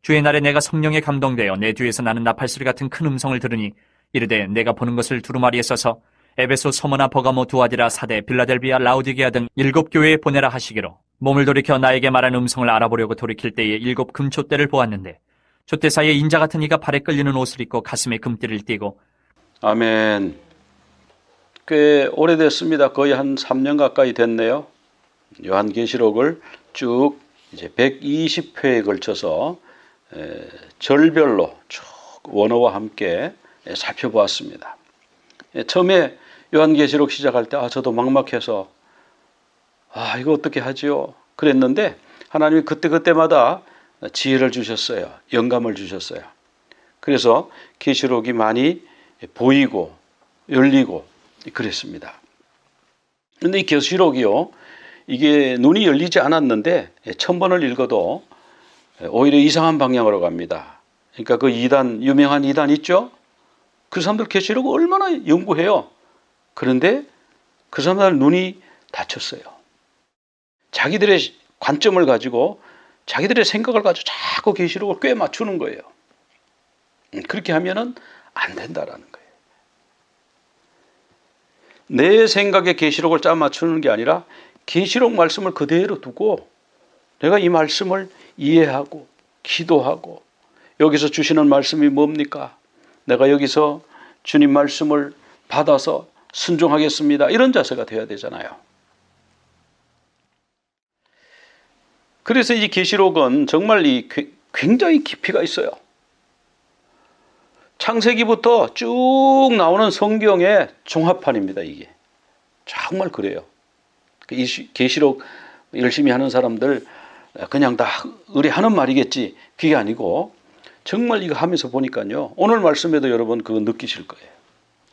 주의 날에 내가 성령에 감동되어 내 뒤에서 나는 나팔소리 같은 큰 음성을 들으니 이르되 내가 보는 것을 두루마리에 써서 에베소, 서머나, 버가모, 두아디라, 사데, 빌라델비아, 라우디게아 등 7교회에 보내라 하시기로 몸을 돌이켜 나에게 말한 음성을 알아보려고 돌이킬 때에 7 금촛대를 보았는데 촛대 사이에 인자 같은 이가 발에 끌리는 옷을 입고 가슴에 금띠를 띠고. 아멘. 꽤 오래됐습니다. 거의 한 3년 가까이 됐네요. 요한계시록을 쭉 이제 120회에 걸쳐서 절별로 쭉 원어와 함께 살펴보았습니다. 처음에 요한계시록 시작할 때 저도 막막해서 이거 어떻게 하지요? 그랬는데 하나님이 그때마다 지혜를 주셨어요. 영감을 주셨어요. 그래서 계시록이 많이 보이고 열리고 그랬습니다. 그런데 이 계시록이요, 이게 눈이 열리지 않았는데 1000번을 읽어도 오히려 이상한 방향으로 갑니다. 그러니까 그 이단, 유명한 이단 있죠? 그 사람들 계시록을 얼마나 연구해요. 그런데 그 사람들 눈이 닫혔어요. 자기들의 관점을 가지고 자기들의 생각을 가지고 자꾸 계시록을 꽤 맞추는 거예요. 그렇게 하면은 안 된다라는 거예요. 내 생각에 계시록을 짜 맞추는 게 아니라 계시록 말씀을 그대로 두고 내가 이 말씀을 이해하고 기도하고 여기서 주시는 말씀이 뭡니까? 내가 여기서 주님 말씀을 받아서 순종하겠습니다. 이런 자세가 되어야 되잖아요. 그래서 이 계시록은 정말 굉장히 깊이가 있어요. 창세기부터 쭉 나오는 성경의 종합판입니다. 이게 정말 그래요. 이 계시록 열심히 하는 사람들 그냥 다 의뢰하는 말이겠지, 그게 아니고 정말 이거 하면서 보니까요, 오늘 말씀에도 여러분 그거 느끼실 거예요.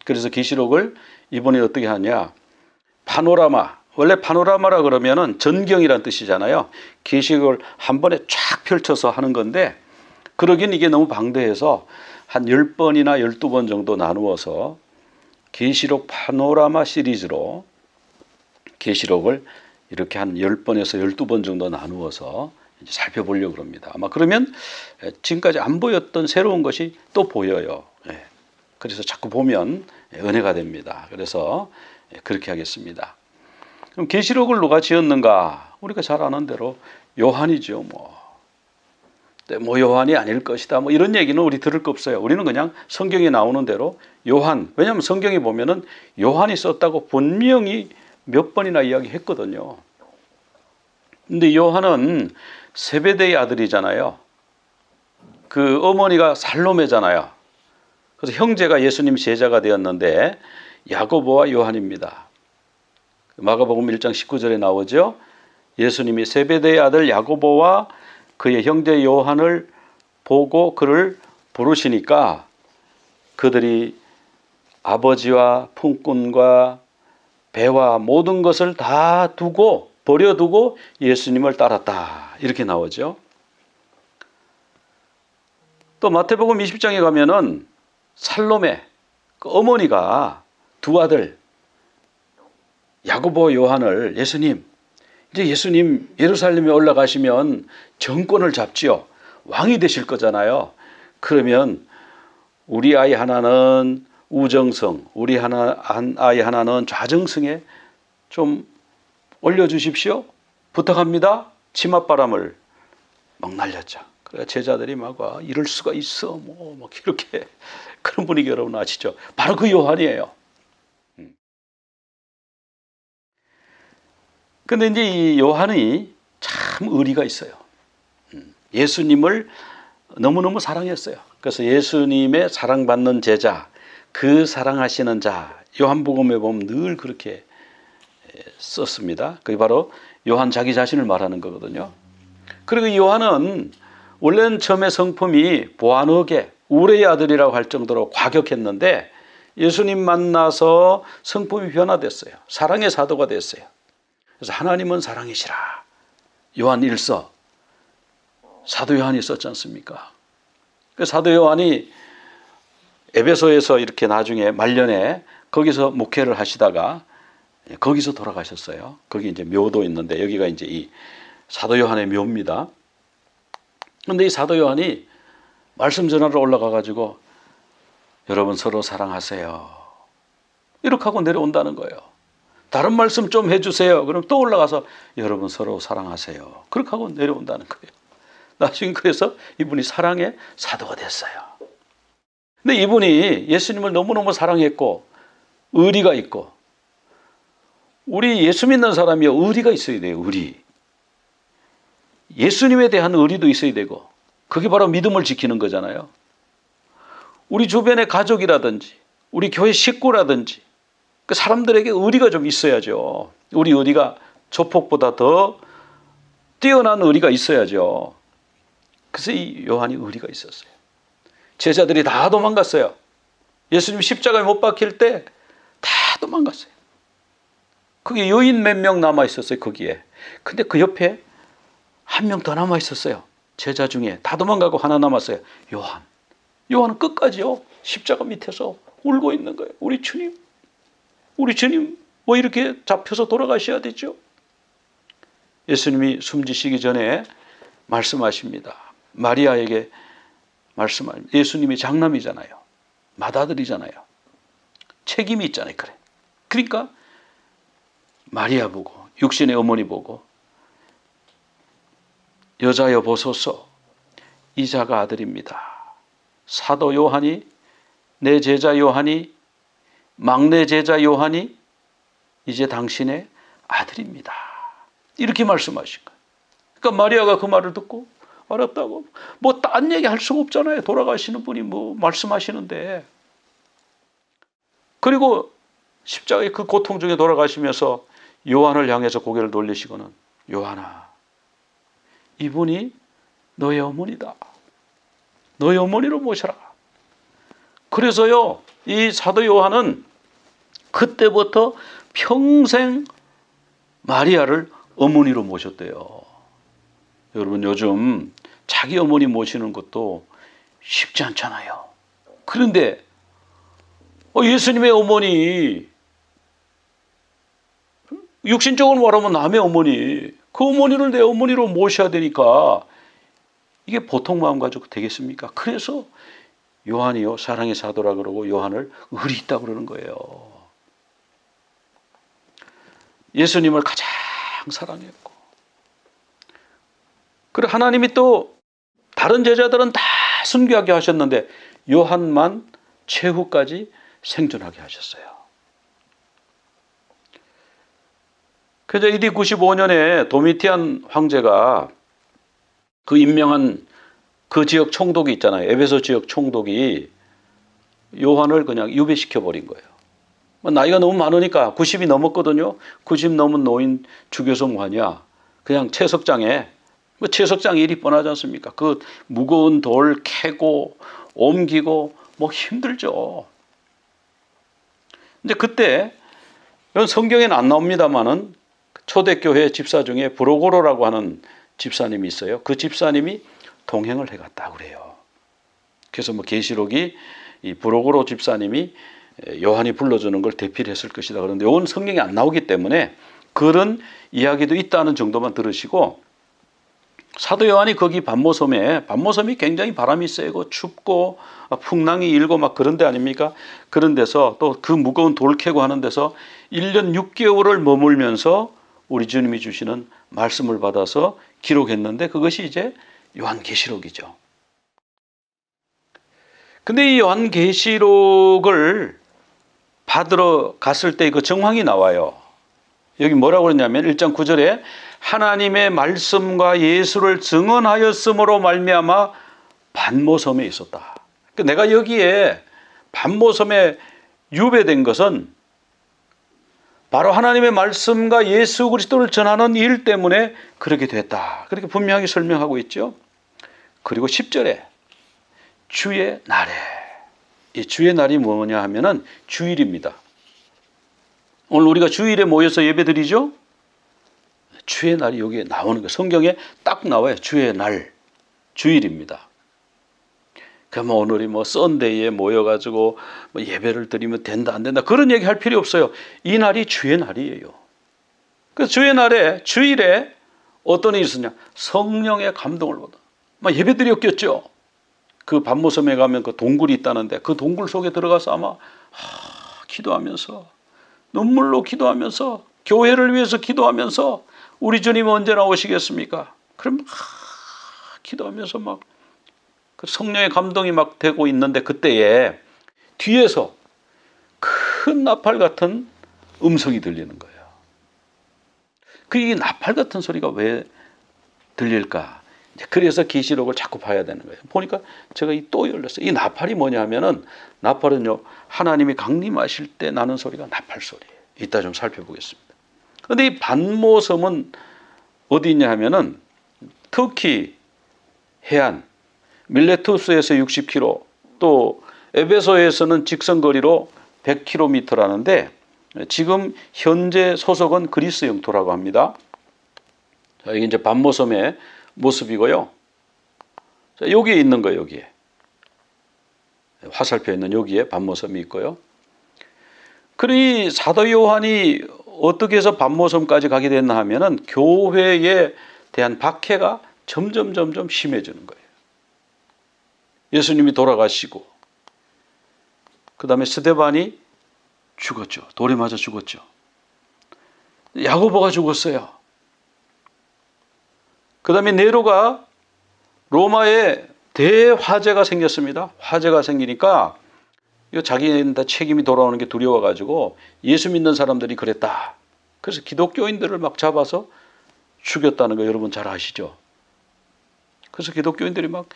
그래서 계시록을 이번에 어떻게 하냐, 파노라마, 원래 파노라마라 그러면은 전경이란 뜻이잖아요. 계시록을 한 번에 쫙 펼쳐서 하는 건데 그러긴 이게 너무 방대해서 한 10번이나 12번 정도 나누어서 계시록 파노라마 시리즈로 계시록을 이렇게 한 10번에서 12번 정도 나누어서 이제 살펴보려고 합니다. 아마 그러면 지금까지 안 보였던 새로운 것이 또 보여요. 그래서 자꾸 보면 은혜가 됩니다. 그래서 그렇게 하겠습니다. 그럼 계시록을 누가 지었는가? 우리가 잘 아는 대로 요한이죠. 뭐 요한이 아닐 것이다. 뭐 이런 얘기는 우리 들을 거 없어요. 우리는 그냥 성경에 나오는 대로 요한. 왜냐하면 성경에 보면은 요한이 썼다고 분명히 몇 번이나 이야기했거든요. 근데 요한은 세베대의 아들이잖아요. 그 어머니가 살로메잖아요. 그래서 형제가 예수님 제자가 되었는데 야고보와 요한입니다. 마가복음 1장 19절에 나오죠. 예수님이 세베대의 아들 야고보와 그의 형제 요한을 보고 그를 부르시니까 그들이 아버지와 품꾼과 배와 모든 것을 다 두고 버려두고 예수님을 따랐다. 이렇게 나오죠. 또 마태복음 20장에 가면은 살로메 그 어머니가 두 아들 야고보 요한을 예수님, 이제 예수님 예루살렘에 올라가시면 정권을 잡지요. 왕이 되실 거잖아요. 그러면 우리 아이 하나는 우정성, 우리 한 아이 하나는 좌정성에 좀 올려주십시오. 부탁합니다. 치맛바람을 막 날렸죠. 그래 제자들이 막 이럴 수가 있어. 막 이렇게 그런 분위기 여러분 아시죠? 바로 그 요한이에요. 근데 이제 이 요한이 참 의리가 있어요. 예수님을 너무너무 사랑했어요. 그래서 예수님의 사랑받는 제자, 그 사랑하시는 자, 요한복음에 보면 늘 그렇게 썼습니다. 그게 바로 요한 자기 자신을 말하는 거거든요. 그리고 이 요한은 원래는 처음에 성품이 보아너게 우레의 아들이라고 할 정도로 과격했는데 예수님 만나서 성품이 변화됐어요. 사랑의 사도가 됐어요. 그래서 하나님은 사랑이시라. 요한 1서 사도 요한이 썼지 않습니까? 그 사도 요한이 에베소에서 이렇게 나중에 말년에 거기서 목회를 하시다가 거기서 돌아가셨어요. 거기 이제 묘도 있는데 여기가 이제 이 사도 요한의 묘입니다. 그런데 이 사도 요한이 말씀 전하러 올라가 가지고 여러분 서로 사랑하세요. 이렇게 하고 내려온다는 거예요. 다른 말씀 좀 해주세요. 그럼 또 올라가서 여러분 서로 사랑하세요. 그렇게 하고 내려온다는 거예요. 나중에 그래서 이분이 사랑의 사도가 됐어요. 근데 이분이 예수님을 너무너무 사랑했고 의리가 있고, 우리 예수 믿는 사람이 의리가 있어야 돼요. 의리. 예수님에 대한 의리도 있어야 되고, 그게 바로 믿음을 지키는 거잖아요. 우리 주변의 가족이라든지 우리 교회 식구라든지 그 사람들에게 의리가 좀 있어야죠. 우리 의리가 조폭보다 더 뛰어난 의리가 있어야죠. 그래서 이 요한이 의리가 있었어요. 제자들이 다 도망갔어요. 예수님 십자가에 못 박힐 때 다 도망갔어요. 거기 여인 몇 명 남아 있었어요. 거기에. 근데 그 옆에 한 명 더 남아 있었어요. 제자 중에 다 도망가고 하나 남았어요. 요한. 요한은 끝까지요. 십자가 밑에서 울고 있는 거예요. 우리 주님 뭐 이렇게 잡혀서 돌아가셔야 되죠. 예수님이 숨지시기 전에 말씀하십니다. 마리아에게 말씀합니다. 예수님이 장남이잖아요. 맏아들이잖아요. 책임이 있잖아요. 그러니까 마리아 보고, 육신의 어머니 보고, 여자여 보소서, 이 자가 아들입니다. 사도 요한이, 내 제자 요한이, 막내 제자 요한이 이제 당신의 아들입니다. 이렇게 말씀하신 거예요. 그러니까 마리아가 그 말을 듣고 알았다고, 뭐 딴 얘기 할 수가 없잖아요. 돌아가시는 분이 뭐 말씀하시는데. 그리고 십자가의 그 고통 중에 돌아가시면서 요한을 향해서 고개를 돌리시고는, 요한아, 이분이 너의 어머니다. 너의 어머니로 모셔라. 그래서요, 이 사도 요한은 그때부터 평생 마리아를 어머니로 모셨대요. 여러분, 요즘 자기 어머니 모시는 것도 쉽지 않잖아요. 그런데 예수님의 어머니, 육신적으로 말하면 남의 어머니, 그 어머니를 내 어머니로 모셔야 되니까 이게 보통 마음 가지고 되겠습니까? 그래서 요한이요, 사랑의 사도라 그러고 요한을 의리 있다고 그러는 거예요. 예수님을 가장 사랑했고, 그리고 하나님이 또 다른 제자들은 다 순교하게 하셨는데 요한만 최후까지 생존하게 하셨어요. 그래서 AD 95년에 도미티안 황제가 그 임명한 그 지역 총독이 있잖아요. 에베소 지역 총독이 요한을 그냥 유배시켜 버린 거예요. 나이가 너무 많으니까 90이 넘었거든요. 90 넘은 노인 주교서 뭐하냐. 그냥 채석장에, 채석장 일이 뻔하지 않습니까? 그 무거운 돌 캐고 옮기고 뭐 힘들죠. 근데 그때, 이건 성경에는 안 나옵니다만은 초대교회 집사 중에 브로고로라고 하는 집사님이 있어요. 그 집사님이 동행을 해갔다 그래요. 그래서 뭐 계시록이 이 브로고로 집사님이 요한이 불러주는 걸 대필 했을 것이다. 그런데 이건 성경에 안 나오기 때문에 그런 이야기도 있다는 정도만 들으시고, 사도 요한이 거기 반모섬이 굉장히 바람이 세고 춥고 풍랑이 일고 막 그런 데 아닙니까? 그런 데서 또 그 무거운 돌 캐고 하는 데서 1년 6개월을 머물면서 우리 주님이 주시는 말씀을 받아서 기록했는데 그것이 이제 요한계시록이죠. 근데 이 요한계시록을 받으러 갔을 때 그 정황이 나와요. 여기 뭐라고 그러냐면 1장 9절에 하나님의 말씀과 예수를 증언하였으므로 말미암아 반모섬에 있었다. 그러니까 내가 여기에 반모섬에 유배된 것은 바로 하나님의 말씀과 예수 그리스도를 전하는 일 때문에 그렇게 됐다. 그렇게 분명히 설명하고 있죠. 그리고 10절에 주의 날에, 이 주의 날이 뭐냐 하면은 주일입니다. 오늘 우리가 주일에 모여서 예배드리죠. 주의 날이 여기에 나오는 거예요. 성경에 딱 나와요. 주의 날, 주일입니다. 그러면 오늘이 뭐 썬데이에 모여가지고 뭐 예배를 드리면 된다 안 된다 그런 얘기 할 필요 없어요. 이 날이 주의 날이에요. 그래서 주의 날에, 주일에 어떤 일이 있었냐? 성령의 감동을 받아. 막 예배드렸겠죠. 그 반모섬에 가면 그 동굴이 있다는데 그 동굴 속에 들어가서 아마 기도하면서 눈물로 기도하면서 교회를 위해서 기도하면서 우리 주님 언제나 오시겠습니까? 그럼 기도하면서 막 그 성령의 감동이 막 되고 있는데 그때에 뒤에서 큰 나팔 같은 음성이 들리는 거예요. 이 나팔 같은 소리가 왜 들릴까? 그래서 계시록을 자꾸 봐야 되는 거예요. 보니까 제가 또 열렸어요. 이 나팔이 뭐냐 하면은 나팔은요 하나님이 강림하실 때 나는 소리가 나팔 소리예요. 이따 좀 살펴보겠습니다. 그런데 이 반모섬은 어디 있냐 하면은 터키 해안 밀레투스에서 60km 또 에베소에서는 직선거리로 100km라는데 지금 현재 소속은 그리스 영토라고 합니다. 자, 이게 이제 반모섬의 모습이고요. 자, 여기에 있는 거예요. 여기에 화살표 있는 여기에 반모섬이 있고요. 그러니 사도 요한이 어떻게 해서 반모섬까지 가게 됐나 하면은 교회에 대한 박해가 점점 심해지는 거예요. 예수님이 돌아가시고 그 다음에 스데반이 죽었죠. 돌에 맞아 죽었죠. 야고보가 죽었어요. 그 다음에 네로가 로마에 대화재가 생겼습니다. 화재가 생기니까 이거 자기는 다 책임이 돌아오는 게 두려워가지고 예수 믿는 사람들이 그랬다. 그래서 기독교인들을 막 잡아서 죽였다는 거 여러분 잘 아시죠? 그래서 기독교인들이 막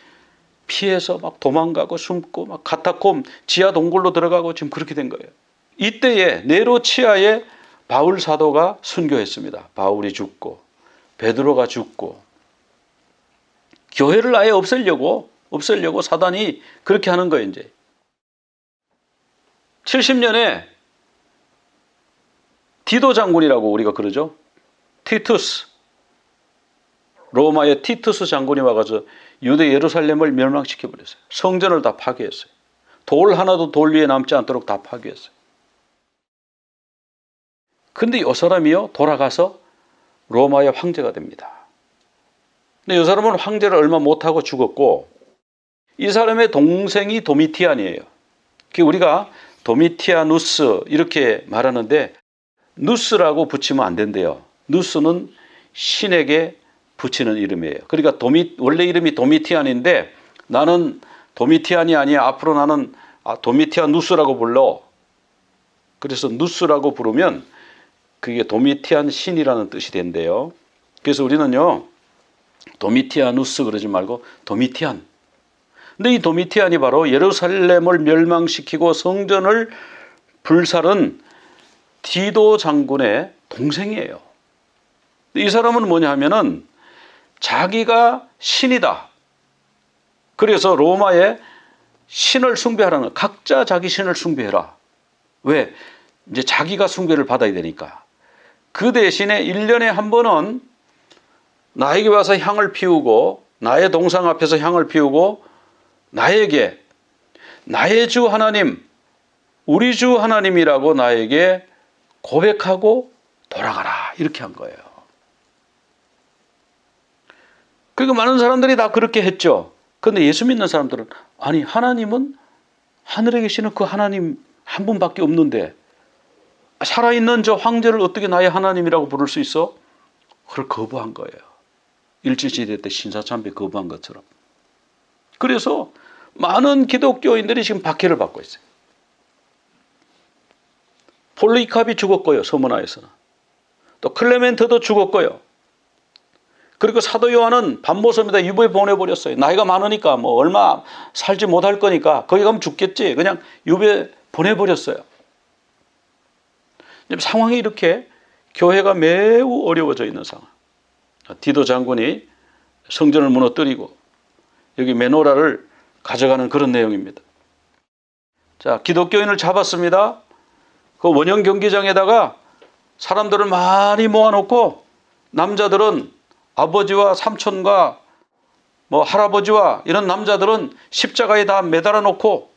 피해서 막 도망가고 숨고 막 카타콤 지하 동굴로 들어가고 지금 그렇게 된 거예요. 이때에 네로 치하에 바울 사도가 순교했습니다. 바울이 죽고 베드로가 죽고 교회를 아예 없애려고 사단이 그렇게 하는 거예요. 이제 70년에 디도 장군이라고 우리가 그러죠. 티투스 로마의 티투스 장군이 와가지고 유대 예루살렘을 멸망시켜버렸어요. 성전을 다 파괴했어요. 돌 하나도 돌 위에 남지 않도록 다 파괴했어요. 근데 이 사람이요 돌아가서 로마의 황제가 됩니다. 근데 이 사람은 황제를 얼마 못하고 죽었고 이 사람의 동생이 도미티안이에요. 우리가 도미티아누스 이렇게 말하는데 누스라고 붙이면 안 된대요. 누스는 신에게 붙이는 이름이에요. 그러니까 원래 이름이 도미티안인데 나는 도미티안이 아니야. 앞으로 나는 도미티아누스라고 불러. 그래서 누스라고 부르면 그게 도미티안 신이라는 뜻이 된대요. 그래서 우리는요 도미티아누스 그러지 말고 도미티안. 근데 이 도미티안이 바로 예루살렘을 멸망시키고 성전을 불살은 디도 장군의 동생이에요. 이 사람은 뭐냐 하면은 자기가 신이다. 그래서 로마에 신을 숭배하라는 각자 자기 신을 숭배해라. 왜? 이제 자기가 숭배를 받아야 되니까. 그 대신에 1년에 한 번은 나에게 와서 향을 피우고 나의 동상 앞에서 향을 피우고 나에게 나의 주 하나님 우리 주 하나님이라고 나에게 고백하고 돌아가라 이렇게 한 거예요. 그러니까 많은 사람들이 다 그렇게 했죠. 그런데 예수 믿는 사람들은 아니 하나님은 하늘에 계시는 그 하나님 한 분밖에 없는데 살아있는 저 황제를 어떻게 나의 하나님이라고 부를 수 있어? 그걸 거부한 거예요. 일제시대 때 신사참배 거부한 것처럼. 그래서 많은 기독교인들이 지금 박해를 받고 있어요. 폴리캅이 죽었고요. 서문화에서는. 또 클레멘트도 죽었고요. 그리고 사도 요한은 반모섬에다 유배 보내버렸어요. 나이가 많으니까 뭐 얼마 살지 못할 거니까 거기 가면 죽겠지. 그냥 유배 보내버렸어요. 상황이 이렇게 교회가 매우 어려워져 있는 상황. 디도 장군이 성전을 무너뜨리고 여기 메노라를 가져가는 그런 내용입니다. 자, 기독교인을 잡았습니다. 그 원형 경기장에다가 사람들을 많이 모아놓고 남자들은 아버지와 삼촌과 뭐 할아버지와 이런 남자들은 십자가에 다 매달아 놓고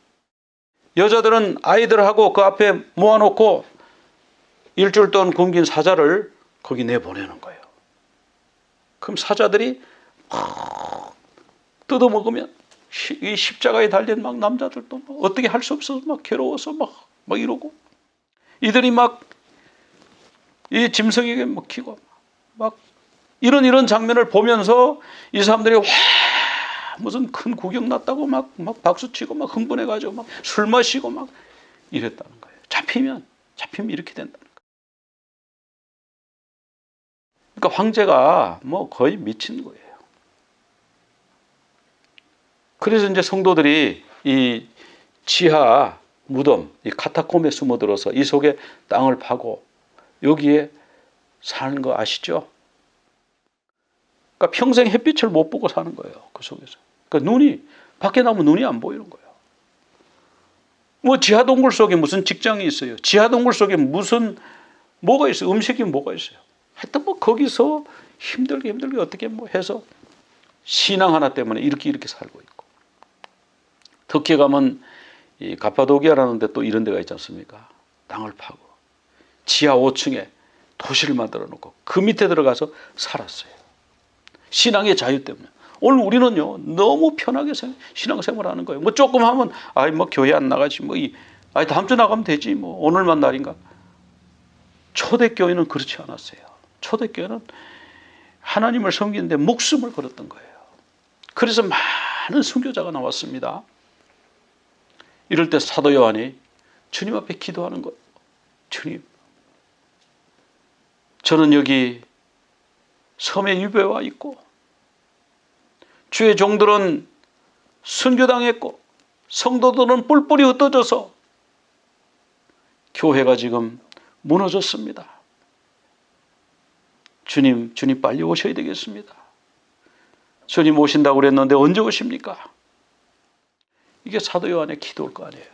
여자들은 아이들하고 그 앞에 모아놓고 일주일 동안 굶긴 사자를 거기 내보내는 거예요. 그럼 사자들이 뜯어먹으면 이 십자가에 달린 막 남자들도 막 어떻게 할 수 없어서 막 괴로워서 막 이러고, 이들이 막 이 짐승에게 먹히고 막 이런 장면을 보면서 이 사람들이 와 무슨 큰 구경 났다고 막 박수치고 막 흥분해가지고 막 술 마시고 막 이랬다는 거예요. 잡히면 이렇게 된다는 거예요. 그러니까 황제가 뭐 거의 미친 거예요. 그래서 이제 성도들이 이 지하 무덤, 이 카타콤에 숨어들어서 이 속에 땅을 파고 여기에 사는 거 아시죠? 그러니까 평생 햇빛을 못 보고 사는 거예요. 그 속에서. 그러니까 눈이, 밖에 나오면 눈이 안 보이는 거예요. 뭐 지하 동굴 속에 무슨 직장이 있어요? 지하 동굴 속에 뭐가 있어요? 음식이 뭐가 있어요? 하여튼 뭐 거기서 힘들게 어떻게 뭐 해서 신앙 하나 때문에 이렇게 살고 있고. 터키에 가면 이 가파도기아라는 데 또 이런 데가 있지 않습니까? 땅을 파고 지하 5층에 도시를 만들어 놓고 그 밑에 들어가서 살았어요. 신앙의 자유 때문에. 오늘 우리는요 너무 편하게 신앙생활 하는 거예요. 뭐 조금 하면 뭐 교회 안 나가지 다음 주 나가면 되지 뭐 오늘만 날인가. 초대교회는 그렇지 않았어요. 초대교회는 하나님을 섬기는데 목숨을 걸었던 거예요. 그래서 많은 순교자가 나왔습니다. 이럴 때 사도 요한이 주님 앞에 기도하는 거예요. 주님, 저는 여기 섬에 유배와 있고 주의 종들은 순교당했고 성도들은 뿔뿔이 흩어져서 교회가 지금 무너졌습니다. 주님 빨리 오셔야 되겠습니다. 주님 오신다고 그랬는데 언제 오십니까? 이게 사도 요한의 기도일 거 아니에요.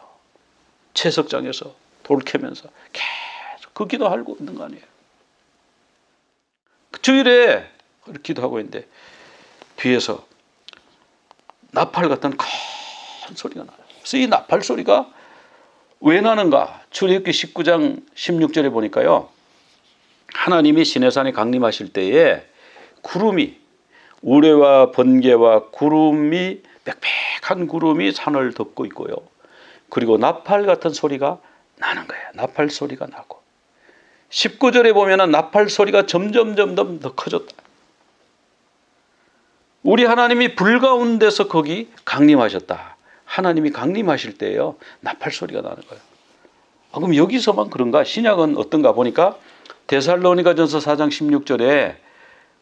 채석장에서 돌 캐면서 계속 그 기도하고 있는 거 아니에요. 그 주일에 그렇게 기도하고 있는데 뒤에서 나팔 같은 큰 소리가 나요. 그래서 이 나팔 소리가 왜 나는가? 출애굽기 19장 16절에 보니까요. 하나님이 시내산에 강림하실 때에 구름이 우레와 번개와 구름이 빽빽한 구름이 산을 덮고 있고요. 그리고 나팔 같은 소리가 나는 거예요. 나팔 소리가 나고 19절에 보면은 나팔 소리가 점점 더 커졌다. 우리 하나님이 불 가운데서 거기 강림하셨다. 하나님이 강림하실 때예요. 나팔 소리가 나는 거예요. 그럼 여기서만 그런가? 신약은 어떤가 보니까 데살로니가전서 4장 16절에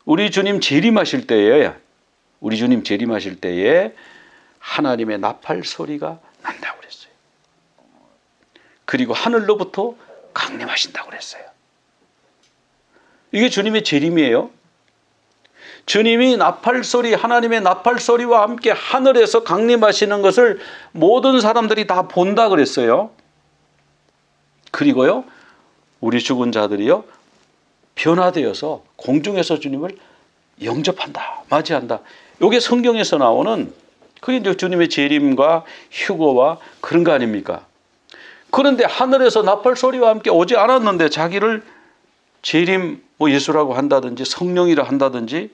우리 주님 재림하실 때에 하나님의 나팔 소리가 난다고 그랬어요. 그리고 하늘로부터 강림하신다고 그랬어요. 이게 주님의 재림이에요. 주님이 나팔 소리, 하나님의 나팔 소리와 함께 하늘에서 강림하시는 것을 모든 사람들이 다 본다 그랬어요. 그리고요, 우리 죽은 자들이요, 변화되어서 공중에서 주님을 영접한다, 맞이한다. 이게 성경에서 나오는 그게 이제 주님의 재림과 휴거와 그런 거 아닙니까? 그런데 하늘에서 나팔 소리와 함께 오지 않았는데 자기를 재림 예수라고 한다든지 성령이라 한다든지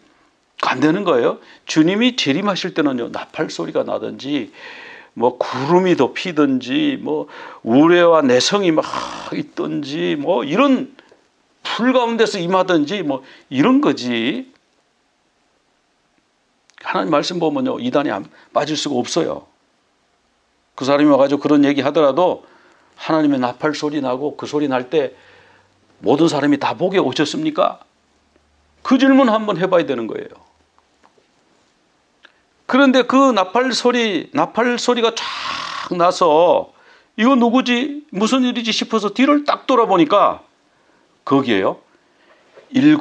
안 되는 거예요. 주님이 재림하실 때는요, 나팔 소리가 나든지 뭐 구름이 덮이든지 뭐 우레와 내성이 막 있든지 뭐 이런 불 가운데서 임하든지 뭐 이런 거지. 하나님 말씀 보면요, 이단이 빠질 수가 없어요. 그 사람이 와가지고 그런 얘기 하더라도 하나님의 나팔 소리 나고 그 소리 날 때 모든 사람이 다 보게 오셨습니까? 그 질문 한번 해봐야 되는 거예요. 그런데 그 나팔 소리가 쫙 나서 이거 누구지? 무슨 일이지 싶어서 뒤를 딱 돌아보니까 거기에요, 7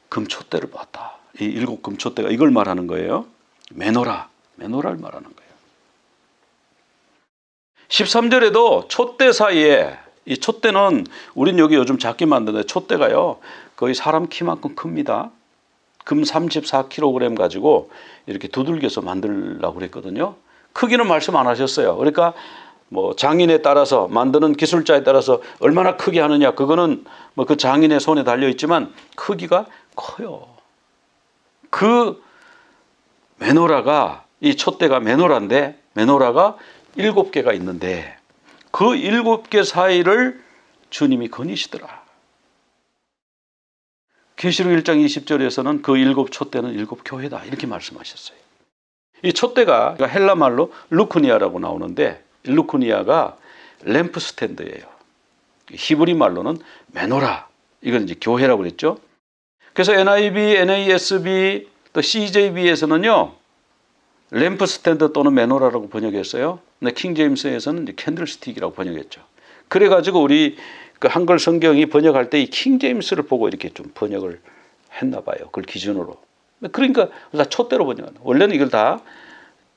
금촛대를 봤다. 이 7 금촛대가 이걸 말하는 거예요. 메노라를 말하는 거예요. 13절에도 촛대 사이에, 이 촛대는 우린 여기 요즘 작게 만드는데 촛대가요 거의 사람 키만큼 큽니다. 금 34kg 가지고 이렇게 두들겨서 만들려고 그랬거든요. 크기는 말씀 안 하셨어요. 그러니까 뭐 장인에 따라서 만드는 기술자에 따라서 얼마나 크게 하느냐, 그거는 뭐 그 장인의 손에 달려 있지만 크기가 커요. 그 메노라가 이 촛대가 메노라인데 메노라가 7개가 있는데 그 7개 사이를 주님이 거니시더라. 계시록 1장 20절에서는 그 7촛대는 7교회다 이렇게 말씀하셨어요. 이 촛대가 헬라 말로 루크니아라고 나오는데 루크니아가 램프 스탠드예요. 히브리 말로는 메노라. 이건 이제 교회라고 그랬죠. 그래서 NIV, NASB, 또 CJB에서는요 램프 스탠드 또는 메노라라고 번역했어요. 근데 킹제임스에서는 이제 캔들스틱이라고 번역했죠. 그래가지고 우리 그 한글 성경이 번역할 때 이 킹제임스를 보고 이렇게 좀 번역을 했나 봐요. 그걸 기준으로. 그러니까 다 촛대로 번역한다. 원래는 이걸 다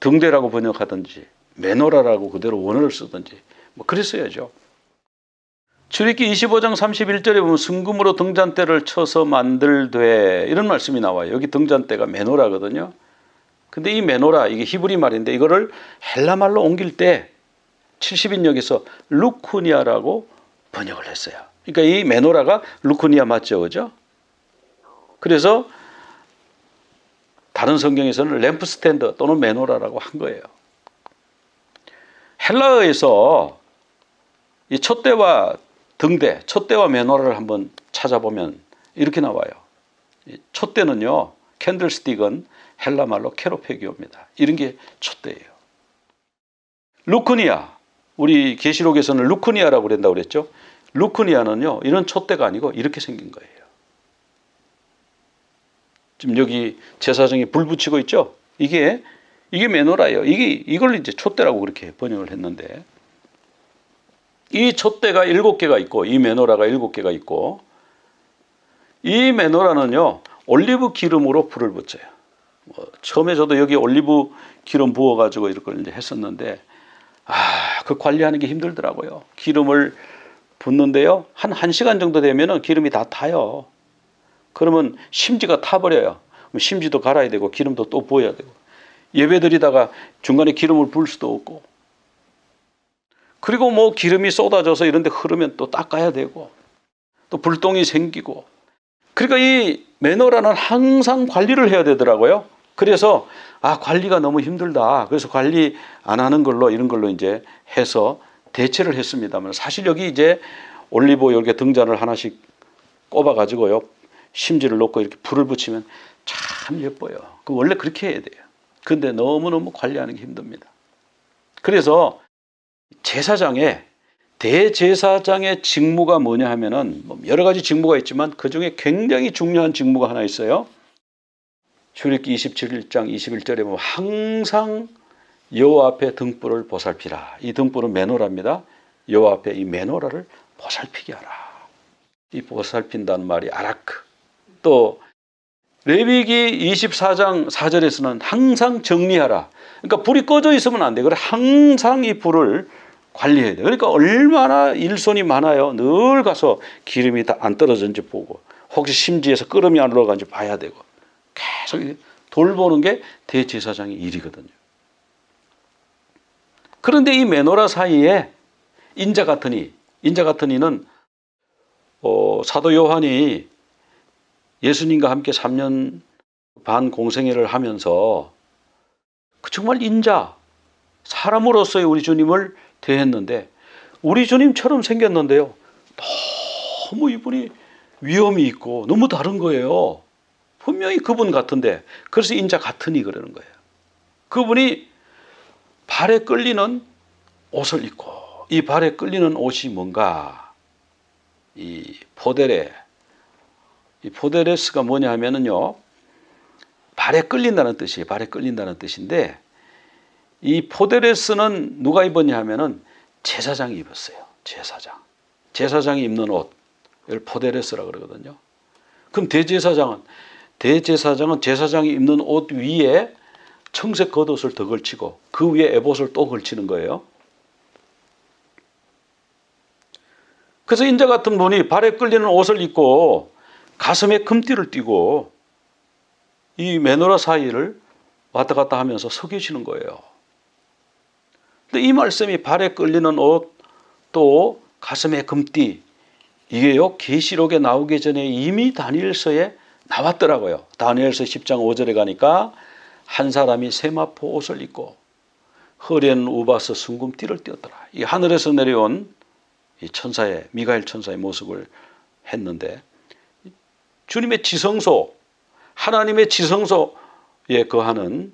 등대라고 번역하든지 메노라라고 그대로 원어를 쓰든지 뭐 그랬어야죠. 출애굽기 25장 31절에 보면 순금으로 등잔대를 쳐서 만들되 이런 말씀이 나와요. 여기 등잔대가 메노라거든요. 근데 이 메노라 이게 히브리 말인데 이거를 헬라 말로 옮길 때 70인역에서 루쿠니아라고 번역을 했어요. 그러니까 이 메노라가 루쿠니아 맞죠, 그죠? 그래서 다른 성경에서는 램프 스탠드 또는 메노라라고 한 거예요. 헬라어에서 이 촛대와 등대, 촛대와 메노라를 한번 찾아보면 이렇게 나와요. 촛대는요, 캔들스틱은 헬라 말로 케로페기오입니다. 이런 게 촛대예요. 루크니아, 우리 계시록에서는 루크니아라고 그랬다고 그랬죠. 루크니아는요, 이런 촛대가 아니고 이렇게 생긴 거예요. 지금 여기 제사장이 불 붙이고 있죠. 이게 메노라예요. 이걸 이제 촛대라고 그렇게 번역을 했는데 이 촛대가 7개가 있고 이 메노라가 7개가 있고 이 메노라는요 올리브 기름으로 불을 붙여요. 처음에 저도 여기 올리브 기름 부어가지고 이렇게 이제 했었는데 그 관리하는 게 힘들더라고요. 기름을 붓는데요 한 1시간 정도 되면은 기름이 다 타요. 그러면 심지가 타버려요. 심지도 갈아야 되고 기름도 또 부어야 되고 예배 드리다가 중간에 기름을 부을 수도 없고 그리고 뭐 기름이 쏟아져서 이런 데 흐르면 또 닦아야 되고 또 불똥이 생기고 그러니까 이 메노라는 항상 관리를 해야 되더라고요. 그래서 관리가 너무 힘들다. 그래서 관리 안 하는 걸로 이런 걸로 이제 해서 대체를 했습니다만 사실 여기 이제 올리브 이렇게 등잔을 하나씩 꼽아 가지고요. 심지를 놓고 이렇게 불을 붙이면 참 예뻐요. 원래 그렇게 해야 돼요. 근데 너무너무 관리하는 게 힘듭니다. 그래서 대제사장의 직무가 뭐냐 하면은 여러 가지 직무가 있지만 그 중에 굉장히 중요한 직무가 하나 있어요. 출애굽기 27장 21절에 보면 항상 여호와 앞에 등불을 보살피라. 이 등불은 메노라입니다. 여호와 앞에 이 메노라를 보살피게 하라. 이 보살핀다는 말이 아라크. 또 레위기 24장 4절에서는 항상 정리하라. 그러니까 불이 꺼져 있으면 안 돼. 그래 항상 이 불을 관리해야 돼. 그러니까 얼마나 일손이 많아요. 늘 가서 기름이 다 안 떨어졌는지 보고 혹시 심지에서 끓음이 안 올라가는지 봐야 되고 계속 돌보는 게 대제사장의 일이거든요. 그런데 이 메노라 사이에 인자 같은 이는 사도 요한이 예수님과 함께 3년 반 공생애를 하면서 정말 사람으로서의 우리 주님을 대했는데 우리 주님처럼 생겼는데요. 너무 이분이 위험이 있고 너무 다른 거예요. 분명히 그분 같은데 그래서 인자 같으니 그러는 거예요. 그분이 발에 끌리는 옷을 입고 이 발에 끌리는 옷이 뭔가 이 포데레스가 뭐냐 하면은요 발에 끌린다는 뜻이에요. 발에 끌린다는 뜻인데 이 포데레스는 누가 입었냐 하면은 제사장이 입었어요. 제사장이 입는 옷 이걸 포데레스라 그러거든요. 그럼 대제사장은 제사장이 입는 옷 위에 청색 겉옷을 더 걸치고 그 위에 에봇을 또 걸치는 거예요. 그래서 인자 같은 분이 발에 끌리는 옷을 입고 가슴에 금띠를 띠고 이 메노라 사이를 왔다 갔다 하면서 서 계시는 거예요. 근데 이 말씀이 발에 끌리는 옷 또 가슴에 금띠 이게요 계시록에 나오기 전에 이미 다니엘서에 나왔더라고요. 다니엘서 10장 5절에 가니까 한 사람이 세마포 옷을 입고 허리에는 우바서 순금띠를 띄었더라. 이 하늘에서 내려온 이 천사의 미가엘 천사의 모습을 했는데 주님의 지성소, 하나님의 지성소에 거하는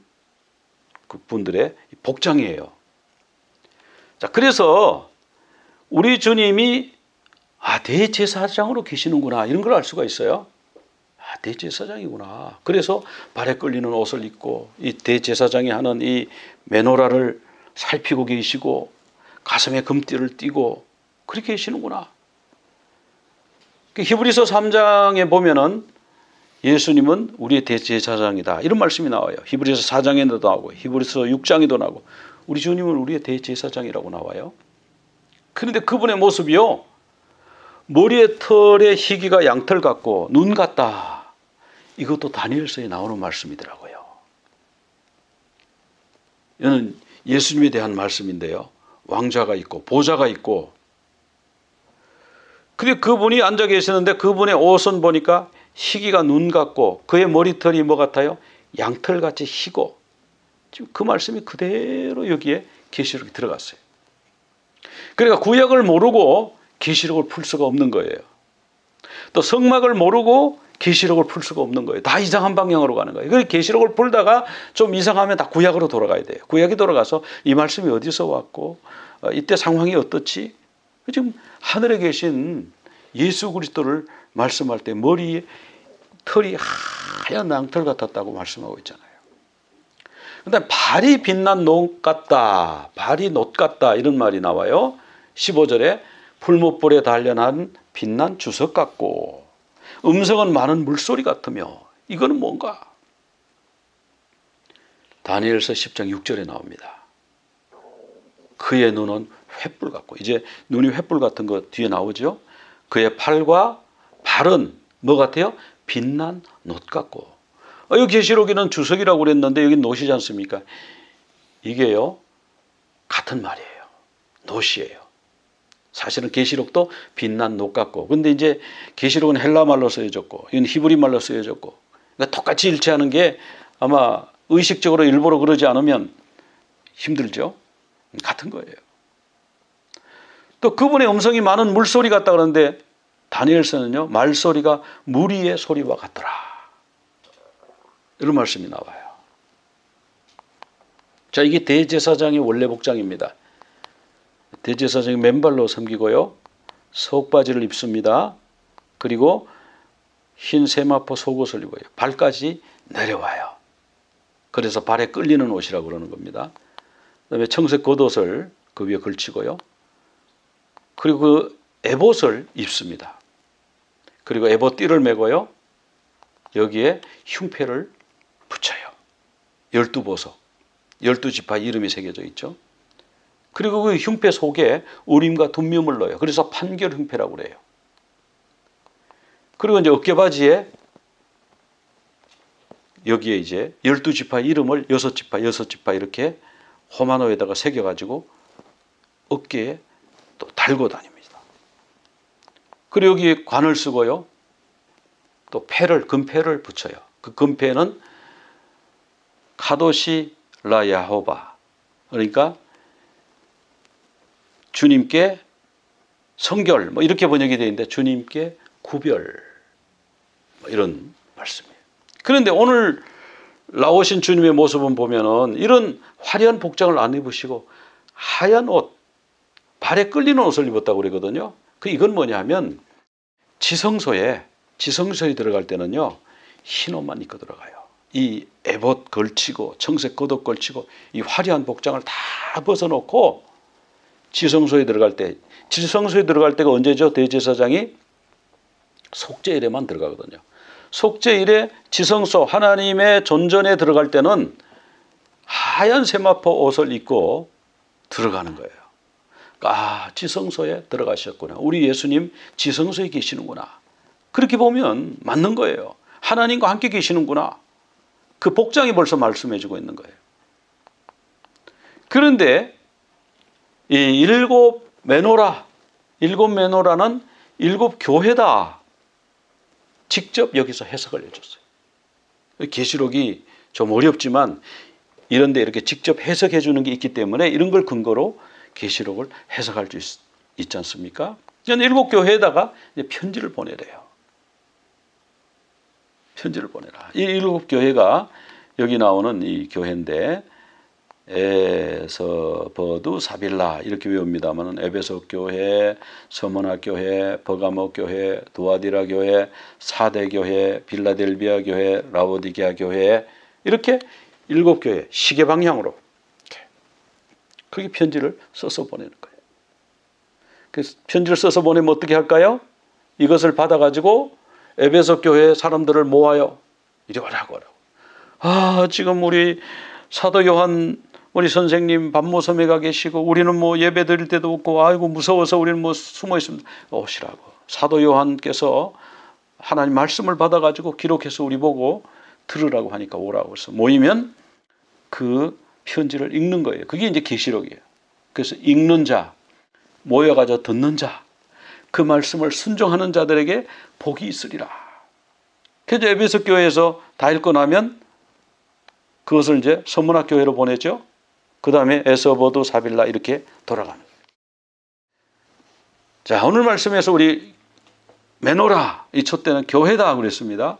그 분들의 복장이에요. 자, 그래서 우리 주님이 대제사장으로 계시는구나 이런 걸 알 수가 있어요. 대제사장이구나. 그래서 발에 끌리는 옷을 입고 이 대제사장이 하는 이 메노라를 살피고 계시고 가슴에 금띠를 띠고 그렇게 계시는구나. 히브리서 3장에 보면은 예수님은 우리의 대제사장이다 이런 말씀이 나와요. 히브리서 4장에도 나오고 히브리서 6장에도 나오고 우리 주님은 우리의 대제사장이라고 나와요. 그런데 그분의 모습이요, 머리에 털에 희기가 양털 같고 눈 같다. 이것도 다니엘서에 나오는 말씀이더라고요. 이는 예수님에 대한 말씀인데요. 왕좌가 있고 보좌가 있고, 근데 그분이 앉아 계시는데 그분의 옷은 보니까 희기가 눈 같고 그의 머리털이 뭐 같아요? 양털같이 희고. 지금 그 말씀이 그대로 여기에 계시록에 들어갔어요. 그러니까 구약을 모르고 계시록을 풀 수가 없는 거예요. 또 성막을 모르고 계시록을 풀 수가 없는 거예요. 다 이상한 방향으로 가는 거예요. 그래서 계시록을 풀다가 좀 이상하면 다 구약으로 돌아가야 돼요. 구약이 돌아가서 이 말씀이 어디서 왔고 이때 상황이 어떻지? 지금 하늘에 계신 예수 그리스도를 말씀할 때 머리에 털이 하얀 양털 같았다고 말씀하고 있잖아요. 그다음에 발이 빛난 녹 같다, 발이 놋 같다 이런 말이 나와요. 15절에 풀무불에 단련한 빛난 주석 같고 음성은 많은 물소리 같으며. 이거는 뭔가? 다니엘서 10장 6절에 나옵니다. 그의 눈은 횃불 같고, 이제 눈이 횃불 같은 거 뒤에 나오죠. 그의 팔과 발은 뭐 같아요? 빛난 놋 같고. 여기 계시록에는 주석이라고 그랬는데 여기 놋이지 않습니까? 이게요 같은 말이에요. 놋이에요. 사실은 계시록도 빛난 놋 같고, 근데 이제 계시록은 헬라 말로 쓰여졌고 이건 히브리 말로 쓰여졌고, 그러니까 똑같이 일치하는 게 아마 의식적으로 일부러 그러지 않으면 힘들죠. 같은 거예요. 또 그분의 음성이 많은 물소리 같다 그러는데 다니엘서는요 말소리가 무리의 소리와 같더라 이런 말씀이 나와요. 자, 이게 대제사장의 원래 복장입니다. 대제사장이 맨발로 섬기고요, 속바지를 입습니다. 그리고 흰 세마포 속옷을 입어요. 발까지 내려와요. 그래서 발에 끌리는 옷이라고 그러는 겁니다. 그다음에 청색 겉옷을 그 위에 걸치고요. 그리고 그 에봇을 입습니다. 그리고 에봇 띠를 메고요, 여기에 흉패를 붙여요. 12보석, 12지파 이름이 새겨져 있죠. 그리고 그 흉패 속에 우림과 둠밈을 넣어요. 그래서 판결 흉패라고 그래요. 그리고 이제 어깨바지에 여기에 이제 12지파 이름을 6지파, 6지파 이렇게 호마노에다가 새겨가지고 어깨에 또 달고 다닙니다. 그리고 여기 관을 쓰고요, 또 패를, 금패를 붙여요. 그 금패는 카도시 라 야호바, 그러니까 주님께 성결, 뭐 이렇게 번역이 되어 있는데 주님께 구별, 뭐 이런 말씀이에요. 그런데 오늘 나오신 주님의 모습은 보면은 이런 화려한 복장을 안 입으시고 하얀 옷, 발에 끌리는 옷을 입었다고 그러거든요. 이건 뭐냐면 지성소에 들어갈 때는요 흰 옷만 입고 들어가요. 이 에봇 걸치고 청색 겉옷 걸치고 이 화려한 복장을 다 벗어놓고 지성소에 들어갈 때가 언제죠? 대제사장이 속죄일에만 들어가거든요. 속죄일에 지성소 하나님의 존전에 들어갈 때는 하얀 세마포 옷을 입고 들어가는 거예요. 지성소에 들어가셨구나. 우리 예수님 지성소에 계시는구나. 그렇게 보면 맞는 거예요. 하나님과 함께 계시는구나. 그 복장이 벌써 말씀해주고 있는 거예요. 그런데 이 일곱 메노라는 일곱 교회다. 직접 여기서 해석을 해줬어요. 계시록이 좀 어렵지만 이런 데 이렇게 직접 해석해 주는 게 있기 때문에 이런 걸 근거로 계시록을 해석할 수 있지 않습니까? 저는 7교회에다가 편지를 보내래요. 편지를 보내라. 이 7교회가 여기 나오는 이 교회인데 에서버두 사빌라 이렇게 외웁니다만 에베소 교회, 서머나 교회, 버가모 교회, 두아디라 교회, 사대 교회, 빌라델비아 교회, 라오디게아 교회 이렇게 7교회 시계 방향으로 그렇게 편지를 써서 보내는 거예요. 그래서 편지를 써서 보내면 어떻게 할까요? 이것을 받아가지고 에베소 교회 사람들을 모아요. 이리 와라고 하라고. 아, 지금 우리 사도 요한 우리 선생님 밤모섬에 가 계시고 우리는 뭐 예배 드릴 때도 없고 아이고 무서워서 우리는 뭐 숨어 있습니다. 오시라고. 사도 요한께서 하나님 말씀을 받아가지고 기록해서 우리 보고 들으라고 하니까 오라고 해서 모이면 그 편지를 읽는 거예요. 그게 이제 계시록이에요. 그래서 읽는 자, 모여가지고 듣는 자, 그 말씀을 순종하는 자들에게 복이 있으리라. 그래서 에베소 교회에서 다 읽고 나면 그것을 이제 서문학 교회로 보내죠. 그 다음에 에서버두 사빌라 이렇게 돌아가는 거예요. 자, 오늘 말씀에서 우리 메노라 이 촛대는 교회다 그랬습니다.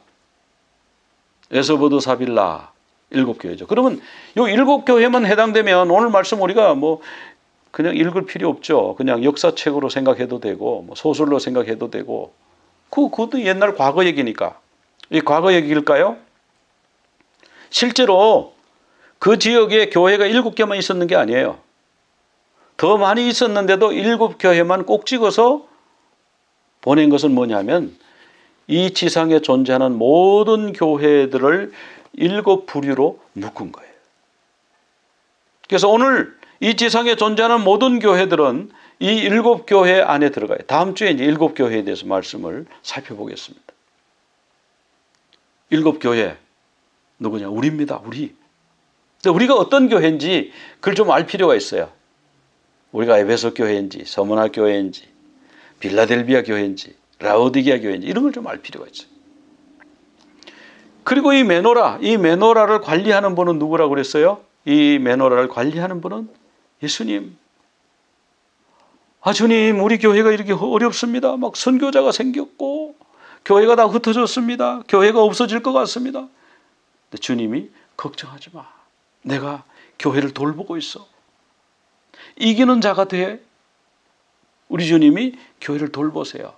에서버두 사빌라 7교회죠. 그러면 요 7교회만 해당되면 오늘 말씀 우리가 뭐 그냥 읽을 필요 없죠. 그냥 역사책으로 생각해도 되고 뭐 소설로 생각해도 되고 그것도 옛날 과거 얘기니까. 이 과거 얘기일까요? 실제로 그 지역에 교회가 7개만 있었는 게 아니에요. 더 많이 있었는데도 7교회만 꼭 찍어서 보낸 것은 뭐냐면 이 지상에 존재하는 모든 교회들을 7부류로 묶은 거예요. 그래서 오늘 이 지상에 존재하는 모든 교회들은 이 7교회 안에 들어가요. 다음 주에 이제 7교회에 대해서 말씀을 살펴보겠습니다. 7교회 누구냐? 우리입니다. 우리. 우리가 어떤 교회인지 그걸 좀 알 필요가 있어요. 우리가 에베소 교회인지 서머나 교회인지 빌라델비아 교회인지 라오디게아 교회인지 이런 걸 좀 알 필요가 있어요. 그리고 이 메노라를 관리하는 분은 누구라고 그랬어요? 이 메노라를 관리하는 분은 예수님. 아, 주님, 우리 교회가 이렇게 어렵습니다. 막 선교자가 생겼고 교회가 다 흩어졌습니다. 교회가 없어질 것 같습니다. 근데 주님이 걱정하지 마. 내가 교회를 돌보고 있어. 이기는 자가 돼. 우리 주님이 교회를 돌보세요.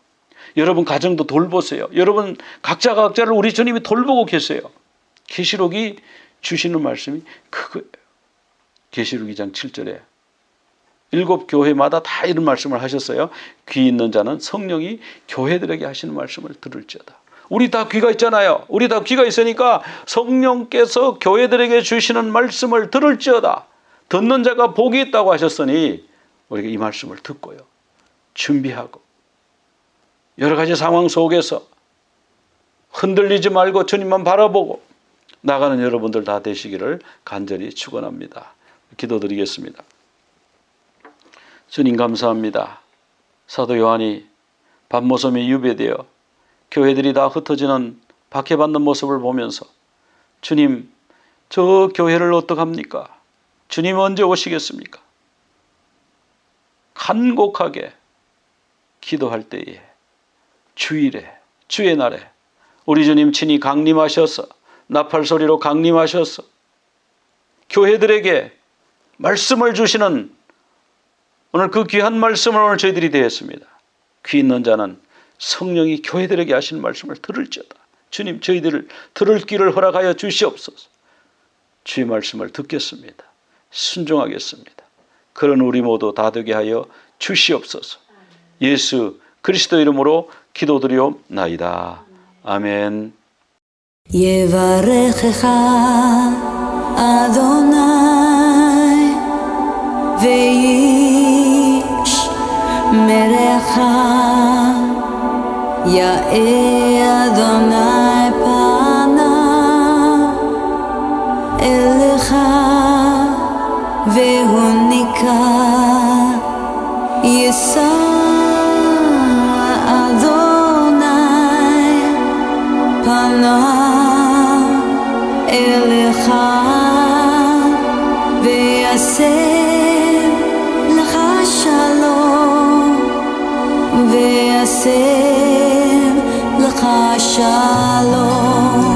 여러분 가정도 돌보세요. 여러분 각자가 각자를 우리 주님이 돌보고 계세요. 계시록이 주시는 말씀이 그거예요. 계시록 2장 7절에 7교회마다 다 이런 말씀을 하셨어요. 귀 있는 자는 성령이 교회들에게 하시는 말씀을 들을지어다. 우리 다 귀가 있잖아요. 우리 다 귀가 있으니까 성령께서 교회들에게 주시는 말씀을 들을지어다. 듣는 자가 복이 있다고 하셨으니 우리가 이 말씀을 듣고요. 준비하고 여러 가지 상황 속에서 흔들리지 말고 주님만 바라보고 나가는 여러분들 다 되시기를 간절히 축원합니다. 기도드리겠습니다. 주님 감사합니다. 사도 요한이 밤모섬에 유배되어 교회들이 다 흩어지는 박해받는 모습을 보면서 주님, 저 교회를 어떡합니까? 주님 언제 오시겠습니까? 간곡하게 기도할 때에 주일에, 주의 날에 우리 주님 친히 강림하셔서 나팔소리로 강림하셔서 교회들에게 말씀을 주시는 오늘 그 귀한 말씀을 오늘 저희들이 대했습니다. 귀 있는 자는 성령이 교회들에게 하시는 말씀을 들을지어다. 주님, 저희들을 들을 귀를 허락하여 주시옵소서. 주의 말씀을 듣겠습니다. 순종하겠습니다. 그런 우리 모두 다 되게 하여 주시옵소서. 예수 그리스도 이름으로 기도드리옵나이다. 아멘. יברכך אדוני וישמרך יאה אדוני פניו אליך והוניקה יישא אדוני פניו אליך אליך ויעשה לך שלום ויעשה לך שלום